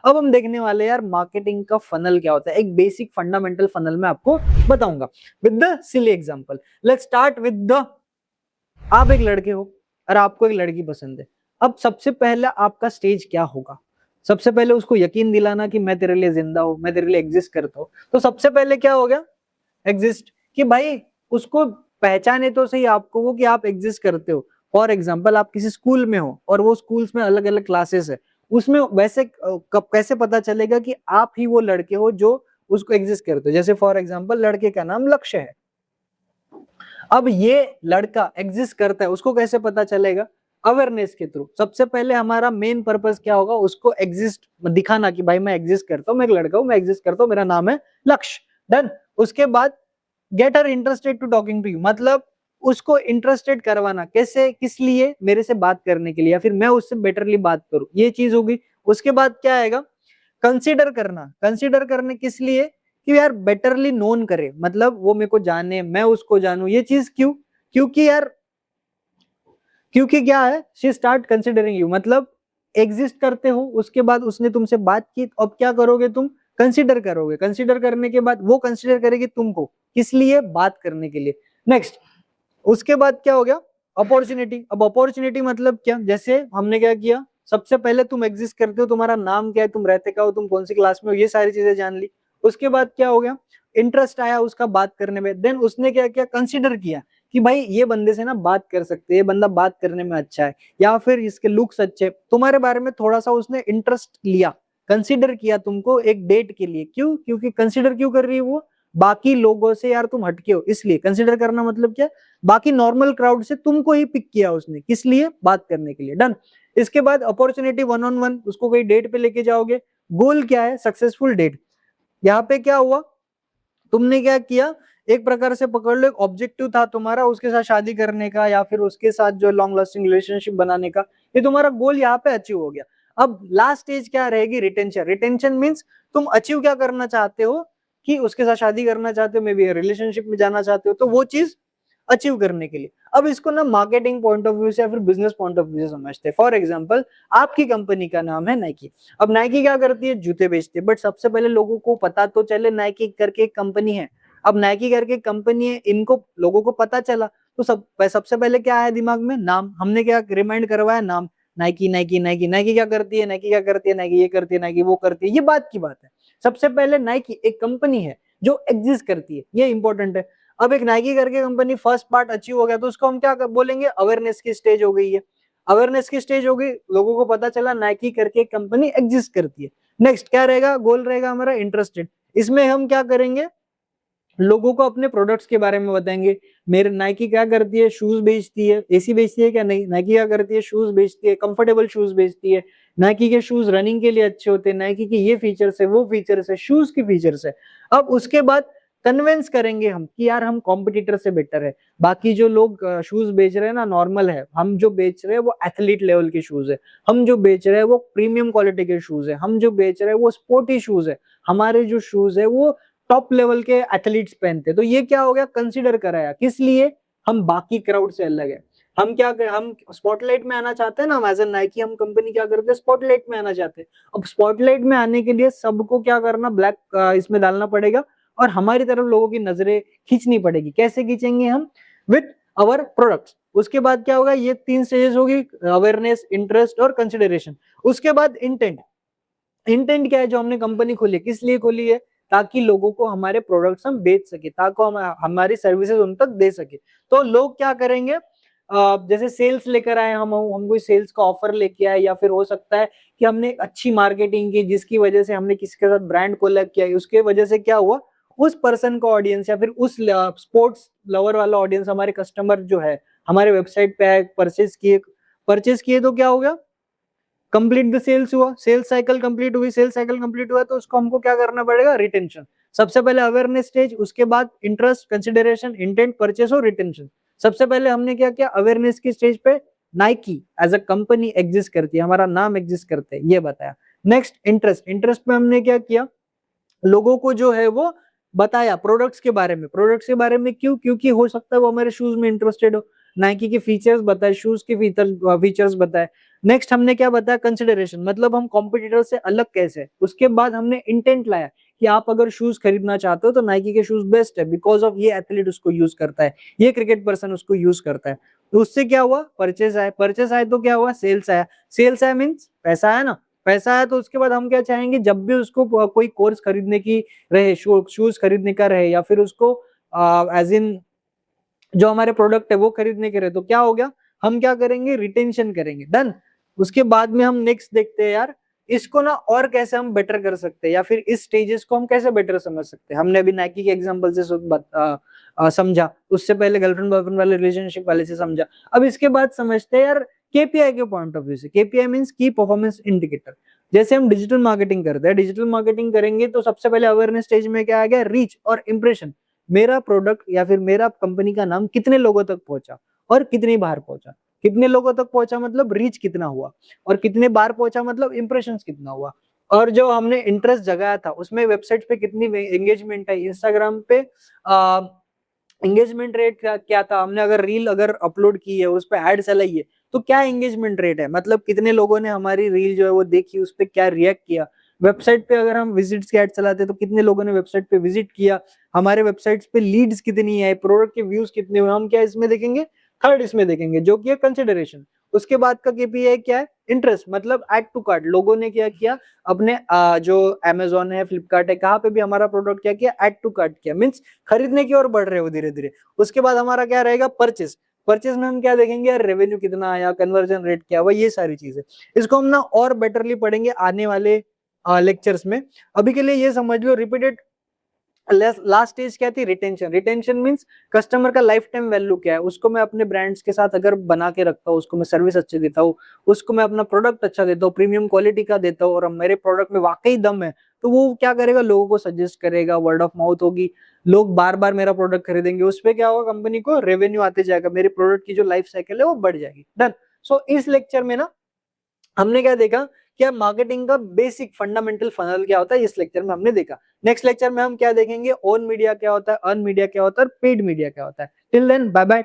अब हम देखने वाले यार मार्केटिंग का फनल क्या होता है, एक बेसिक फंडामेंटल फनल मैं आपको बताऊंगा with the silly example. Let's start with the, आप एक लड़के हो और आपको एक लड़की पसंद है। अब सबसे पहला आपका स्टेज क्या होगा? सबसे पहले उसको यकीन दिलाना कि मैं तेरे लिए जिंदा हूं, मैं तेरे लिए एग्जिस्ट करता हूं। तो सबसे पहले क्या हो गया? एग्जिस्ट, कि भाई उसको पहचाने तो सही आपको वो कि आप एग्जिस्ट करते हो। फॉर एग्जाम्पल आप किसी स्कूल में हो और वो स्कूल्स में अलग अलग क्लासेस है, उसमें वैसे कब कैसे पता चलेगा कि आप ही वो लड़के हो जो उसको एग्जिस्ट करते हो? जैसे फॉर एग्जाम्पल लड़के का नाम लक्ष्य है, अब ये लड़का एग्जिस्ट करता है, उसको कैसे पता चलेगा? अवेयरनेस के थ्रू। सबसे पहले हमारा मेन पर्पस क्या होगा? उसको एग्जिस्ट दिखाना कि भाई मैं एग्जिस्ट करता हूँ, मैं एक लड़का हूँ, मैं एग्जिस्ट करता हूँ, मेरा नाम है लक्ष्य। डन। उसके बाद get her interested to talking to you, मतलब उसको इंटरेस्टेड करवाना। कैसे? किस लिए? मेरे से बात करने के लिए, या फिर मैं उससे बेटरली बात करूं, ये चीज होगी। उसके बाद क्या आएगा? कंसीडर करना। कंसीडर करने किस लिए? कि यार बेटरली नोन करे, मतलब वो मेरे को जाने, मैं उसको जानूं। ये चीज क्यों? क्योंकि यार, क्योंकि क्या है, शी स्टार्ट कंसिडरिंग यू, मतलब एग्जिस्ट करते हो, उसके बाद उसने तुमसे बात की, अब क्या करोगे तुम? कंसिडर करोगे। कंसिडर करने के बाद वो कंसिडर करेगी तुमको, किस लिए? बात करने के लिए। नेक्स्ट, उसके बाद क्या हो गया? अपॉर्चुनिटी। अब अपॉर्चुनिटी मतलब क्या? जैसे हमने क्या किया, सबसे पहले तुम एग्जिस्ट करते हो, तुम्हारा नाम क्या है, तुम रहते क्या हो, तुम कौन सी क्लास में हो, ये सारी चीजें जान ली। उसके बाद क्या हो गया? इंटरेस्ट आया उसका बात करने में। देन उसने क्या किया? कंसिडर किया कि भाई ये बंदे से ना बात कर सकते हैं, ये बंदा बात करने में अच्छा है, या फिर इसके लुक्स अच्छे, तुम्हारे बारे में थोड़ा सा उसने इंटरेस्ट लिया, कंसिडर किया तुमको एक डेट के लिए। क्यों? क्योंकि कंसिडर क्यों कर रही है वो? बाकी लोगों से यार तुम हटके हो, इसलिए। कंसिडर करना मतलब क्या? बाकी नॉर्मल क्राउड से तुमको ही पिक किया उसने, किस लिए? बात करने के लिए। डन। इसके बाद अपॉर्चुनिटी वन ऑन वन, उसको कोई डेट पे लेके जाओगे। गोल क्या है? Successful date. यहाँ पे क्या हुआ? तुमने क्या किया? एक प्रकार से पकड़ लो, एक ऑब्जेक्टिव था तुम्हारा उसके साथ शादी करने का, या फिर उसके साथ जो लॉन्ग लास्टिंग रिलेशनशिप बनाने का, ये तुम्हारा गोल यहाँ पे अचीव हो गया। अब लास्ट स्टेज क्या रहेगी? रिटेंशन। रिटेंशन मीन्स तुम अचीव क्या करना चाहते हो? कि उसके साथ शादी करना चाहते हो, मे बी रिलेशनशिप में जाना चाहते हो, तो वो चीज अचीव करने के लिए। अब इसको ना मार्केटिंग पॉइंट ऑफ व्यू से या फिर बिजनेस पॉइंट ऑफ व्यू से समझते हैं। फॉर एग्जांपल आपकी कंपनी का नाम है नाइकी। अब नाइकी क्या करती है? जूते बेचती है, बट सबसे पहले लोगों को पता तो चले नाइकी करके एक कंपनी है। अब नाइकी करके कंपनी है, इनको लोगों को पता चला, तो सबसे पहले क्या आया दिमाग में? नाम। हमने क्या रिमाइंड करवाया? नाम। Nike Nike Nike. नाइकी क्या करती है? नाइकी क्या करती है? नाइकी ये करती है, नाइकी वो करती है। ये बात की बात है। सबसे पहले नाइकी एक कंपनी है जो एग्जिस्ट करती है, ये इंपॉर्टेंट है। अब एक नाइकी करके कंपनी फर्स्ट पार्ट अचीव हो गया, तो उसको हम क्या बोलेंगे? अवेयरनेस की स्टेज हो गई है। अवेयरनेस की स्टेज हो गई, लोगों को पता चला नाइकी करके कंपनी एग्जिस्ट करती है। नेक्स्ट क्या रहेगा? गोल रहेगा हमारा इंटरेस्टेड। इसमें हम क्या करेंगे? लोगों को अपने प्रोडक्ट्स के बारे में बताएंगे। मेरे नाइकी क्या करती है? शूज बेचती है। एसी बेचती है क्या? नहीं। नाइकी क्या करती है? शूज बेचती है, कंफर्टेबल शूज बेचती है। नाइकी के शूज रनिंग के लिए अच्छे होते हैं, नाइकी के ये फीचर्स है, वो फीचर्स है, शूज की फीचर्स है। अब उसके बाद कन्विंस करेंगे हम कि यार हम कॉम्पिटिटर से बेटर है। बाकी जो लोग शूज बेच रहे हैं ना नॉर्मल है, हम जो बेच रहे हैं वो एथलीट लेवल के शूज है, हम जो बेच रहे हैं वो प्रीमियम क्वालिटी के शूज है, हम जो बेच रहे हैं वो स्पोर्टी शूज है, हमारे जो शूज है वो टॉप लेवल के एथलीट्स पहनते। तो ये क्या हो गया? कंसीडर कराया। किस लिए? हम बाकी क्राउड से अलग है। हम क्या कर, हम स्पॉटलाइट में आना चाहते हैं ना, एज एन नाइकी हम कंपनी क्या करते हैं? स्पॉटलाइट में आना चाहते हैं। अब स्पॉटलाइट में आने के लिए सबको क्या करना? ब्लैक इसमें डालना पड़ेगा, और हमारी तरफ लोगों की नजरें खींचनी पड़ेगी। कैसे खींचेंगे हम? With our products. उसके बाद क्या होगा? ये तीन स्टेजेस होगी, अवेयरनेस, इंटरेस्ट और कंसिडरेशन। उसके बाद इंटेंट। इंटेंट क्या है? जो हमने कंपनी खोली है, किस लिए खोली है? ताकि लोगों को हमारे प्रोडक्ट्स हम बेच सके, ताकि हम हमारी सर्विसेज उन तक दे सके। तो लोग क्या करेंगे? जैसे सेल्स लेकर आए, हम कोई सेल्स का ऑफर लेके आए, या फिर हो सकता है कि हमने एक अच्छी मार्केटिंग की जिसकी वजह से हमने किसी के साथ ब्रांड कोलैब किया, उसके वजह से क्या हुआ? उस पर्सन का ऑडियंस या फिर उस स्पोर्ट्स लवर वाला ऑडियंस, हमारे कस्टमर जो है हमारे वेबसाइट पे आए, परचेज किए तो क्या हो गया? कंप्लीट द सेल्स हुआ, सेल्स साइकिल कंप्लीट हुई। सेल्स साइकिल कंप्लीट हुआ तो उसको हमको क्या करना पड़ेगा? रिटेंशन। सबसे पहले अवेयरनेस स्टेज, उसके बाद इंटरेस्ट, कंसिडरेशन, इंटेंट, परचेस और रिटेंशन। सबसे पहले हमने क्या किया? अवेयरनेस की स्टेज पे Nike as a company exist करती है, हमारा नाम एग्जिस्ट करते हैं, ये बताया। Next interest. इंटरेस्ट में हमने क्या किया? लोगों को जो है वो बताया प्रोडक्ट्स के बारे में। प्रोडक्ट्स के बारे में क्यों? क्योंकि हो सकता है वो हमारे शूज में इंटरेस्टेड हो। नाइकी के फीचर्स बताए, शूज के फीचर्स बताए। नेक्स्ट हमने क्या बताया, कंसिडरेशन, मतलब हम कॉम्पिटिटर से अलग कैसे है। उसके बाद हमने इंटेंट लाया कि आप अगर शूज खरीदना चाहते हो तो नाइकी के शूज बेस्ट है, बिकॉज ऑफ ये एथलीट उसको यूज करता है, ये क्रिकेट पर्सन उसको यूज करता है। तो उससे क्या हुआ, परचेस आए, परचेस आए तो क्या हुआ, सेल्स आया, सेल्स आया मीन्स पैसा आया ना, पैसा आया तो उसके बाद हम क्या चाहेंगे, जब भी उसको कोई कोर्स खरीदने की रहे, शूज खरीदने का रहे, या फिर उसको एज इन जो हमारे प्रोडक्ट है वो खरीदने के रहे, तो क्या हो गया, हम क्या करेंगे, रिटेंशन करेंगे। डन। उसके बाद में हम नेक्स्ट देखते हैं यार, इसको ना और कैसे हम बेटर कर सकते हैं, या फिर इस स्टेजेस को हम कैसे बेटर समझ सकते हैं। हमने अभी नाइकी के एग्जांपल से समझा, उससे पहले गर्लफ्रेंड बॉयफ्रेंड वाले रिलेशनशिप वाले से समझा। अब इसके बाद समझते हैं यार केपीआई के पॉइंट ऑफ व्यू से। केपीआई मींस की परफॉर्मेंस इंडिकेटर। जैसे हम डिजिटल मार्केटिंग करते हैं, डिजिटल मार्केटिंग करेंगे तो सबसे पहले अवेयरनेस स्टेज में क्या आ गया, रीच और इंप्रेशन। मेरा प्रोडक्ट या फिर मेरा कंपनी का नाम कितने लोगों तक पहुंचा और कितनी बार पहुंचा। कितने लोगों तक पहुंचा मतलब रीच कितना हुआ, और कितने बार पहुंचा मतलब इंप्रेशंस कितना हुआ। और जो हमने इंटरेस्ट जगाया था उसमें वेबसाइट पे कितनी एंगेजमेंट है, इंस्टाग्राम पे एंगेजमेंट रेट क्या था, हमने अगर रील अगर अपलोड की है उस पर एड चलाई है तो क्या एंगेजमेंट रेट है, मतलब कितने लोगों ने हमारी रील जो है वो देखी, उस पर क्या रिएक्ट किया। वेबसाइट पे अगर हम विजिट्स की एड चलाते तो कितने लोगों ने वेबसाइट पे विजिट किया, हमारे वेबसाइट्स पे लीड्स कितनी है, प्रोडक्ट के व्यूज कितने हुए, हम क्या इसमें देखेंगे, थर्ड इसमें देखेंगे जो कि है कंसिडरेशन। उसके बाद का केपीआई क्या है, इंटरेस्ट, मतलब एड टू कार्ट, लोगों ने क्या किया अपने जो अमेजोन है, फ्लिपकार्ट है, कहाँ पे भी हमारा प्रोडक्ट क्या किया, एड टू कार्ट किया, मीन्स खरीदने की ओर बढ़ रहे हो धीरे धीरे। उसके बाद हमारा क्या रहेगा, परचेस। परचेस में हम क्या देखेंगे यार, रेवेन्यू कितना आया, कन्वर्जन रेट क्या हुआ, ये सारी चीजें। इसको हम ना और बेटरली पढ़ेंगे आने वाले लेक्चर्स में। अभी के लिए ये समझ लो, रिपीटेड लास्ट स्टेज क्या थी, रिटेंशन। रिटेंशन मींस कस्टमर का लाइफ टाइम वैल्यू क्या है, उसको मैं अपने ब्रांड्स के साथ अगर बना के रखता हूँ, उसको मैं सर्विस अच्छी देता हूँ, उसको मैं अपना प्रोडक्ट अच्छा देता हूँ, प्रीमियम क्वालिटी का देता हूँ, और मेरे प्रोडक्ट में वाकई दम है, तो वो क्या करेगा, लोगों को सजेस्ट करेगा, वर्ड ऑफ माउथ होगी, लोग बार बार मेरा प्रोडक्ट खरीदेंगे, उस पर क्या होगा, कंपनी को रेवेन्यू आते जाएगा, मेरे प्रोडक्ट की जो लाइफ साइकिल है वो बढ़ जाएगी। डन। सो इस लेक्चर में ना हमने क्या देखा, क्या मार्केटिंग का बेसिक फंडामेंटल फनल क्या होता है, इस लेक्चर में हमने देखा। नेक्स्ट लेक्चर में हम क्या देखेंगे, ओन मीडिया क्या होता है, अर्न मीडिया क्या होता है, और पेड मीडिया क्या होता है। Till then bye bye.